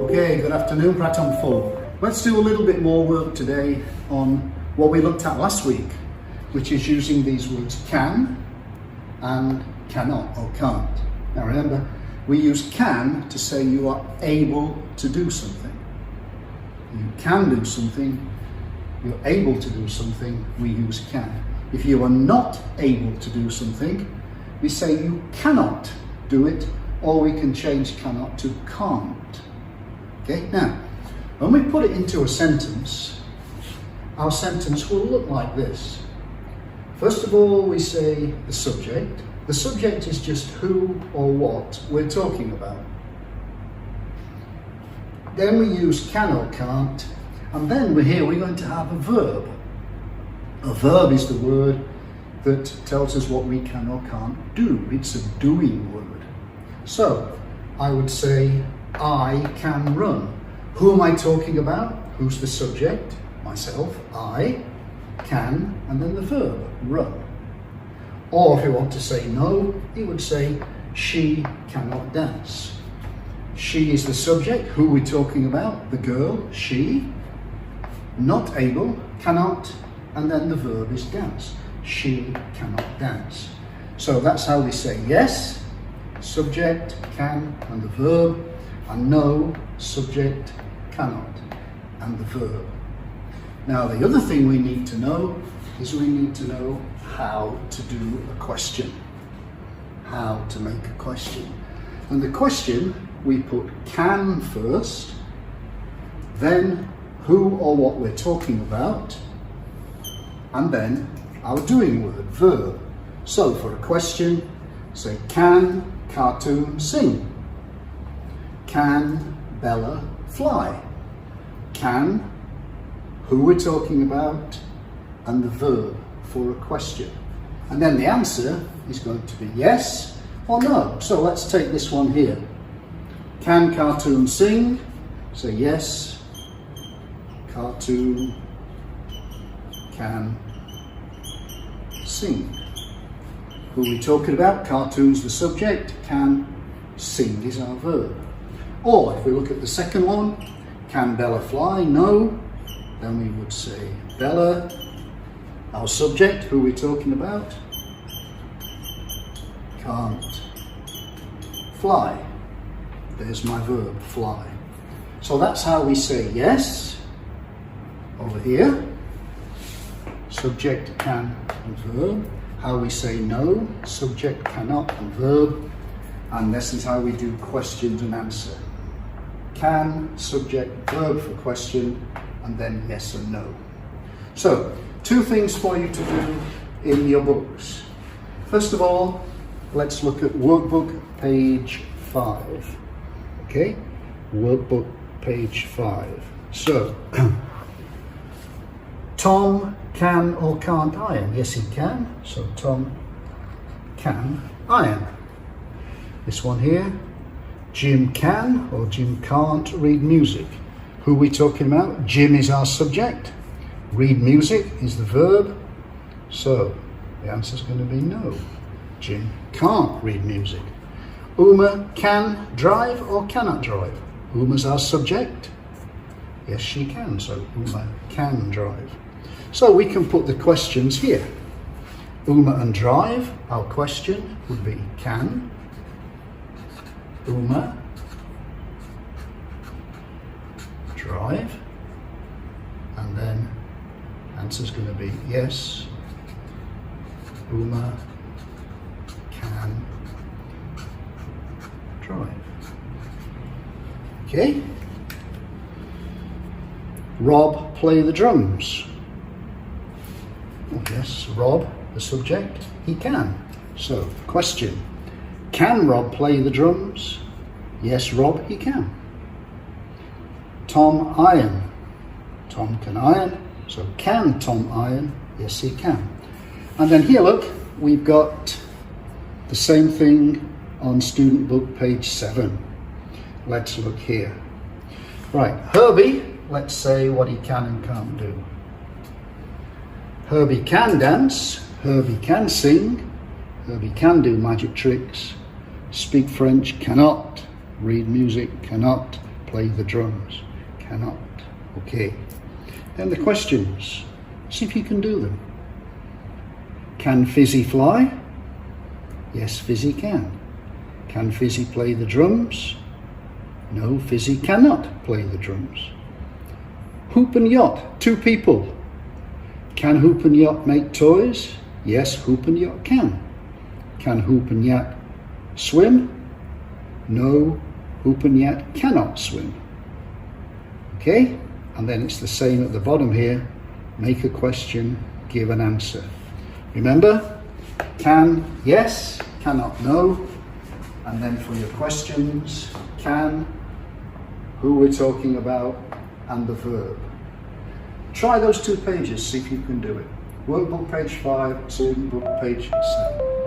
Okay, good afternoon, Pratom Full. Let's do a little bit more work today on what we looked at last week, which is using these words can and cannot or can't. Now remember, we use can to say you are able to do something. You can do something, you're able to do something, we use can. If you are not able to do something, we say you cannot do it, or we can change cannot to can't. Okay, now, when we put it into a sentence, our sentence will look like this. First of all, we say the subject. The subject is just who or what we're talking about. Then we use can or can't, and then we're going to have a verb. A verb is the word that tells us what we can or can't do. It's a doing word. So, I would say, I can run. Who am I talking about? Who's the subject? Myself. I can, and then the verb, run. Or if you want to say no, you would say, she cannot dance. She is the subject. Who are we talking about? The girl, she. Not able, cannot, and then the verb is dance. She cannot dance. So that's how we say yes, subject, can, and the verb, and no, subject, cannot, and the verb. Now the other thing we need to know is we need to know how to do a question. How to make a question. And the question, we put can first, then who or what we're talking about, and then our doing word, verb. So for a question, say, can cartoon sing? Can Bella fly? Can, who we're talking about, and the verb for a question. And then the answer is going to be yes or no. So let's take this one here. Can cartoon sing? Say yes, cartoon can sing. Who are we talking about? Cartoon's the subject, can, sing is our verb. Or if we look at the second one, can Bella fly? No. Then we would say Bella, our subject, who are we talking about? Can't fly. There's my verb, fly. So that's how we say yes, over here. Subject, can, and verb. How we say no, subject, cannot, and verb. And this is how we do questions and answer. Can, subject, verb for question, and then yes and no. So, two things for you to do in your books. First of all, let's look at workbook page 5. Okay, workbook page 5. So, Tom can or can't iron? Yes, he can. So Tom can iron. This one here, Jim can or Jim can't read music. Who are we talking about? Jim is our subject. Read music is the verb. So the answer is going to be no. Jim can't read music. Uma can drive or cannot drive? Uma's our subject. Yes, she can. So Uma can drive. So we can put the questions here. Uma and drive, our question would be can Uma drive? And then answer is going to be yes, Uma can drive. Okay. Rob play the drums? Oh, yes, Rob, the subject, he can. So, question, can Rob play the drums? Yes, Rob, he can. Tom iron? Tom can iron. So, can Tom iron? Yes, he can. And then here, look, we've got the same thing on student book page 7. Let's look here. Right, Herbie, let's say what he can and can't do. Herbie can dance, Herbie can sing, Herbie can do magic tricks, speak French, cannot, read music, cannot, play the drums. Cannot. Okay. Then the questions. See if you can do them. Can Fizzy fly? Yes, Fizzy can. Can Fizzy play the drums? No, Fizzy cannot play the drums. Hoop and Yacht, 2 people. Can Hoop and Yacht make toys? Yes, Hoop and Yacht can. Can Hoop and Yacht swim? No, Hoop and Yacht cannot swim. Okay, and then it's the same at the bottom here. Make a question, give an answer. Remember, can, yes, cannot, no. And then for your questions, can, who we're talking about, and the verb. Try those 2 pages, see if you can do it. Workbook page 5, student book page 7.